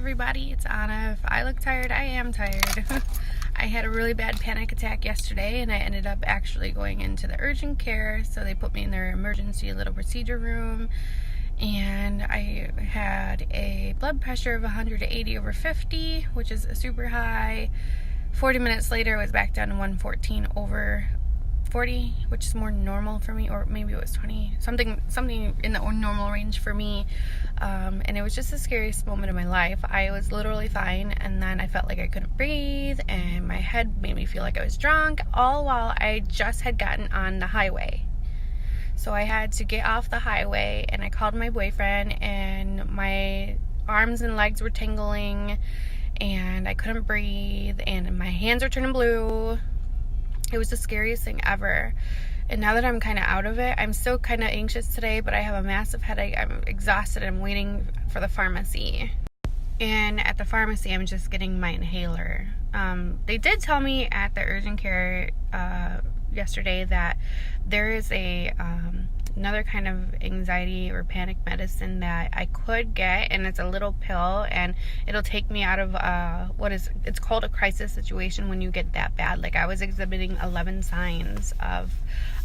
everybody, it's Anna. If I look tired, I am tired. I had a really bad panic attack yesterday and I ended up actually going into the urgent care. So they put me in their emergency little procedure room and I had a blood pressure of 180/50, which is super high. 40 minutes later, I was back down to 114/40, which is more normal for me, or maybe it was 20, something in the normal range for me. And it was just the scariest moment of my life. I was literally fine, and then I felt like I couldn't breathe, and my head made me feel like I was drunk, all while I just had gotten on the highway. So I had to get off the highway, and I called my boyfriend, and my arms and legs were tingling, and I couldn't breathe, and my hands were turning blue. It was the scariest thing ever. And now that I'm kind of out of it, I'm still kind of anxious today, but I have a massive headache. I'm exhausted. I'm waiting for the pharmacy. And at the pharmacy, I'm just getting my inhaler. They did tell me at the urgent care yesterday that there is another kind of anxiety or panic medicine that I could get, and it's a little pill, and it'll take me out of it's called a crisis situation when you get that bad. Like, I was exhibiting 11 signs of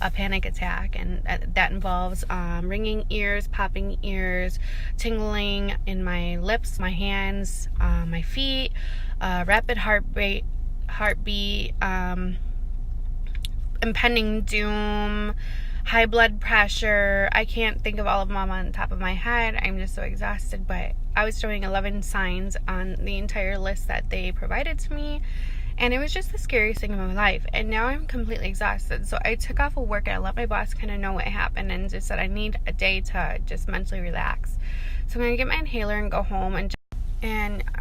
a panic attack, and that involves ringing ears, popping ears, tingling in my lips, my hands, my feet, rapid heartbeat, impending doom, high blood pressure. I can't think of all of them on top of my head. I'm just so exhausted, but I was showing 11 signs on the entire list that they provided to me, and it was just the scariest thing of my life. And now I'm completely exhausted, so I took off of work and I let my boss kind of know what happened and just said I need a day to just mentally relax. So I'm gonna get my inhaler and go home and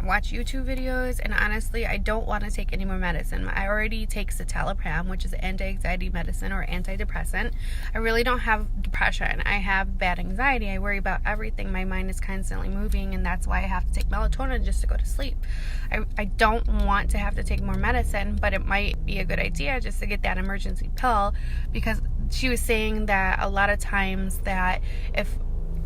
watch YouTube videos. And honestly, I don't want to take any more medicine. I already take citalopram, which is anti-anxiety medicine or antidepressant. I really don't have depression. I have bad anxiety. I worry about everything. My mind is constantly moving, and that's why I have to take melatonin just to go to sleep. I don't want to have to take more medicine, but it might be a good idea just to get that emergency pill, because she was saying that a lot of times that if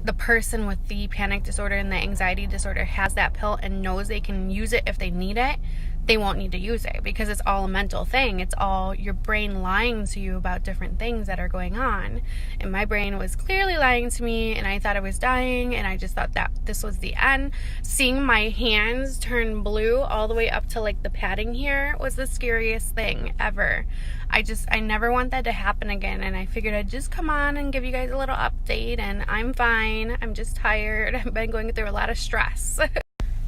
the person with the panic disorder and the anxiety disorder has that pill and knows they can use it if they need it, they won't need to use it, because it's all a mental thing. It's all your brain lying to you about different things that are going on. And my brain was clearly lying to me, and I thought I was dying, and I just thought that this was the end. Seeing my hands turn blue all the way up to like the padding here was the scariest thing ever. I never want that to happen again, and I figured I'd just come on and give you guys a little update. And I'm fine. I'm just tired. I've been going through a lot of stress.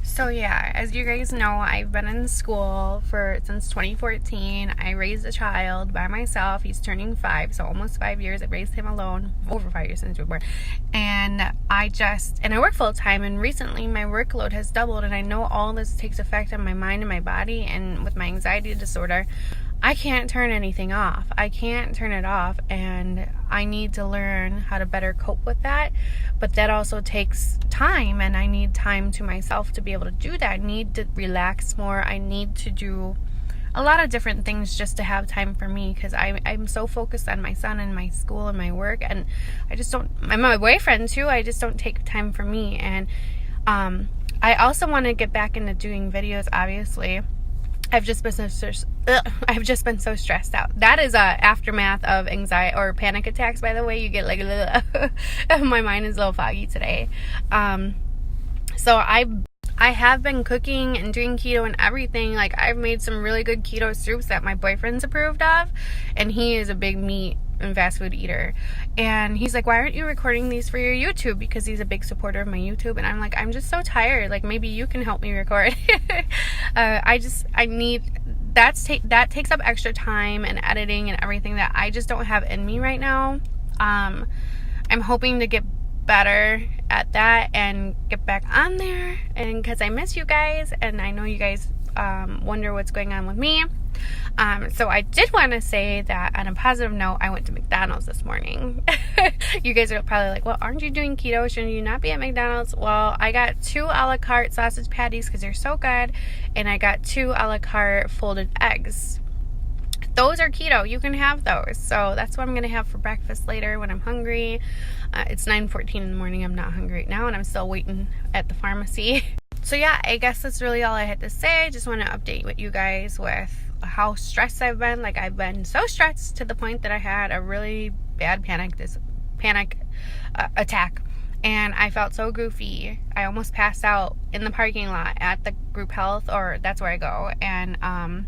So yeah, as you guys know, I've been in school since 2014. I raised a child by myself. He's turning 5, so almost 5 years. I raised him alone, over 5 years since we were born. And I work full time, and recently my workload has doubled, and I know all this takes effect on my mind and my body. And with my anxiety disorder, I can't turn anything off. I can't turn it off, and I need to learn how to better cope with that. But that also takes time, and I need time to myself to be able to do that. I need to relax more. I need to do a lot of different things just to have time for me, because I'm so focused on my son and my school and my work, and my boyfriend too. I just don't take time for me. And I also want to get back into doing videos, obviously. I've just been so stressed out. That is a aftermath of anxiety or panic attacks, by the way. You get like my mind is a little foggy today. So I have been cooking and doing keto and everything. Like, I've made some really good keto soups that my boyfriend's approved of, and he is a big meat and fast food eater. And he's like, why aren't you recording these for your YouTube? Because he's a big supporter of my YouTube. And I'm like, I'm just so tired. Like, maybe you can help me record. That takes up extra time and editing and everything that I just don't have in me right now. I'm hoping to get better at that and get back on there, and because I miss you guys, and I know you guys wonder what's going on with me. So I did want to say that on a positive note, I went to McDonald's this morning. You guys are probably like, well, aren't you doing keto? Shouldn't you not be at McDonald's? Well, I got 2 a la carte sausage patties because they're so good, and I got 2 a la carte folded eggs. Those are keto. You can have those. So that's what I'm going to have for breakfast later when I'm hungry. It's 9:14 in the morning. I'm not hungry right now, and I'm still waiting at the pharmacy. So yeah, I guess that's really all I had to say. I just want to update with you guys with how stressed I've been. Like, I've been so stressed to the point that I had a really bad panic attack, and I felt so goofy. I almost passed out in the parking lot at the group health, or that's where I go, and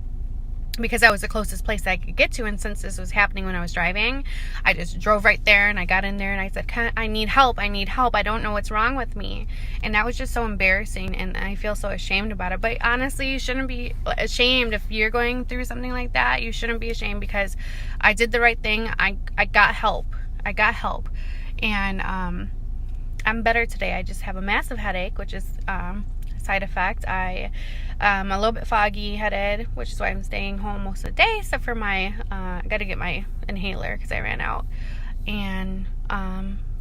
because that was the closest place I could get to, and since this was happening when I was driving, I just drove right there, and I got in there and I said, I need help, I don't know what's wrong with me. And that was just so embarrassing, and I feel so ashamed about it. But honestly, you shouldn't be ashamed if you're going through something like that. You shouldn't be ashamed, because I did the right thing. I got help. And I'm better today. I just have a massive headache, which is side effect. I am a little bit foggy headed, which is why I'm staying home most of the day, except for my I gotta get my inhaler because I ran out. And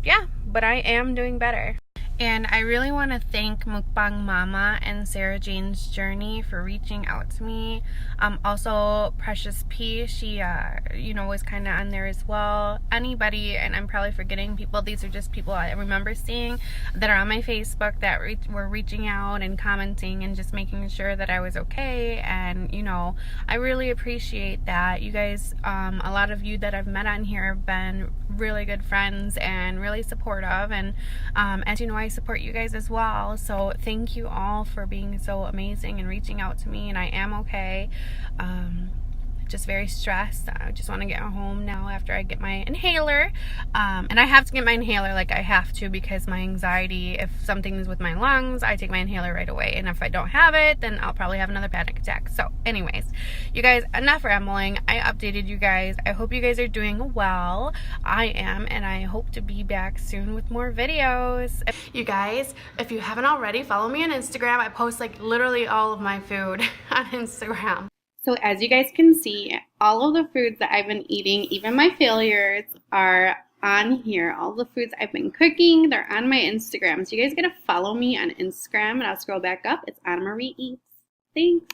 yeah, but I am doing better. And I really want to thank Mukbang Mama and Sarah Jane's Journey for reaching out to me. Also, Precious P, she, was kind of on there as well. Anybody, and I'm probably forgetting people, these are just people I remember seeing that are on my Facebook that were reaching out and commenting and just making sure that I was okay. And, I really appreciate that. You guys, a lot of you that I've met on here have been really good friends and really supportive. And as you know, I support you guys as well, so thank you all for being so amazing and reaching out to me. And I am okay, just very stressed. I just want to get home now after I get my inhaler, and I have to get my inhaler, like I have to, because my anxiety, if something's with my lungs, I take my inhaler right away, and if I don't have it, then I'll probably have another panic attack. So anyways, you guys, enough rambling. I updated you guys. I hope you guys are doing well. I am, and I hope to be back soon with more videos. You guys, if you haven't already, follow me on Instagram. I post like literally all of my food on Instagram. So as you guys can see, all of the foods that I've been eating, even my failures, are on here. All the foods I've been cooking, they're on my Instagram. So you guys gotta follow me on Instagram, and I'll scroll back up. It's Anna Marie Eats. Thanks.